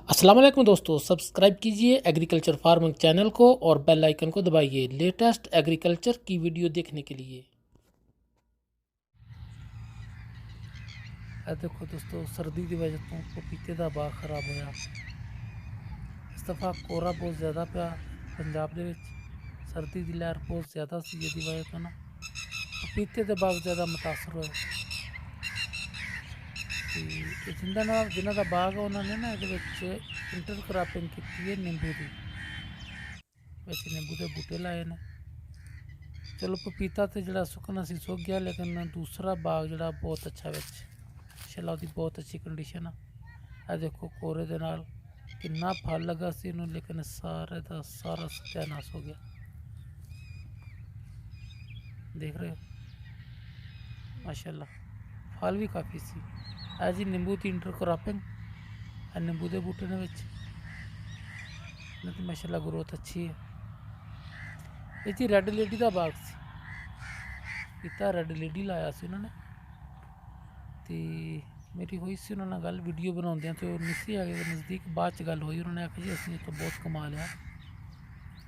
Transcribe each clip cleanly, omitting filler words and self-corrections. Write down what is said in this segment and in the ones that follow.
अस्सलाम वालेकुम दोस्तों, सब्सक्राइब कीजिए एग्रीकल्चर फार्मिंग चैनल को और बेल आइकन को दबाइए लेटेस्ट एग्रीकल्चर की वीडियो देखने के लिए। देखो दोस्तों, सर्दी की वजह तो पपीते का बाग खराब होया। इस दफ़ा कोहरा बहुत ज़्यादा पिया पंजाब ਦੇ ਵਿੱਚ। सर्दी की लहर बहुत ज़्यादा सी, जिहदी वजह तो ना पपीते के बाग ज़्यादा मुतासर होए। ਤੇ ਜਿਨ੍ਹਾਂ ਦਾ ਬਾਗ ਆ ਉਹਨਾਂ ਨੇ ਨਾ ਇਹਦੇ ਵਿੱਚ ਇੰਟਰ ਕ੍ਰਾਪਿੰਗ ਕੀਤੀ ਹੈ ਨਿੰਬੂ ਦੀ। ਵਿੱਚ ਨਿੰਬੂ ਦੇ ਬੂਟੇ ਲਾਏ ਨੇ। चलो पपीता तो जरा सुकना सी सुक गया, लेकिन दूसरा बाग जरा बहुत अच्छा विच माशाअल्लाह उसकी बहुत अच्छी कंडीशन है। देखो कोरे दे नाल कितना फल लगा सी इनू, लेकिन सारे का सारा सत्यानाश हो गया। देख रहे हो माशाअल्लाह फल भी काफ़ी सी। है जी नींबू की इंटर क्रॉपिंग है नींबू के बूटे ने विच माशाअल्लाह ग्रोथ अच्छी है। ये जी रैड लेडी का बाग सी, पपीता रैड लेडी लाया सी उन्होंने। तो मेरी हुई सी उन्होंने गल वीडियो बनाते तो नहीं सी आए नज़दीक, बाद च गल हुई। उन्होंने आखिया जी असं तो बहुत कमा लिया,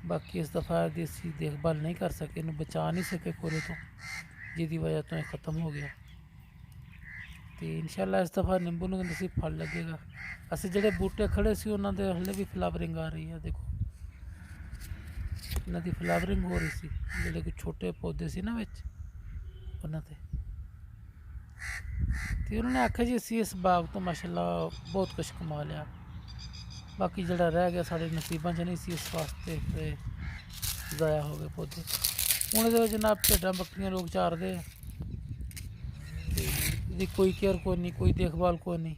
बाकी इस दफ़ा देसी देखभाल नहीं कर सके, इन्हू बचा नहीं सके कोरे तो, जिसकी वजह तो यह ख़त्म हो गया। तो इंशाअल्लाह इस दफ़ा नींबू में नसीब फल लगेगा। असं जोड़े बूटे खड़े से उन्होंने हले भी फ्लावरिंग आ रही है। देखो इन्हों की फ्लावरिंग हो रही सी, जोड़े कि छोटे पौधे से ना विच उन्होंने। तो उन्होंने आख्या जी असी इस बाग तो माशाअल्लाह बहुत कुछ कमा लिया, बाकी जड़ा रह गया साढ़े नसीबों च नहीं सी, इस वास्ते ज़ाया हो गए पौधे। हूँ ये जनाब भेड्डां बकरियां लोग चारते, कोई केयर कोई नहीं, कोई देखभाल कोई नहीं,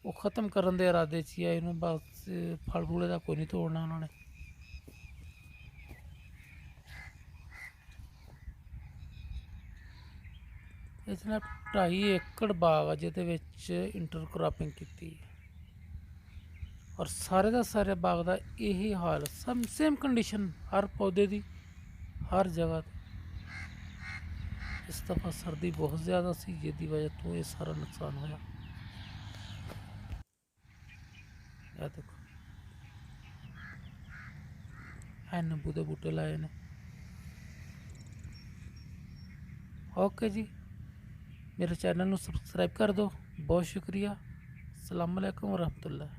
वो ख़त्म करने के इरादे च है इनू। बस फल फूले का कोई नहीं तोड़ना उन्होंने। इसने 2.5 एकड़ बाग जिहदे विच इंटर क्रॉपिंग की, और सारे का सारे बाग का यही हाल, सब सेम कंडीशन हर पौधे की हर जगह। इस दफ़ा सर्दी बहुत ज़्यादा सी, जिसकी वजह तो ये सारा नुकसान होया। देखो है नींबू के बूटे लाए ने। ओके जी, मेरे चैनल को सब्सक्राइब कर दो, बहुत शुक्रिया। अस्सलाम वालेकुम रहमतुल्लाह।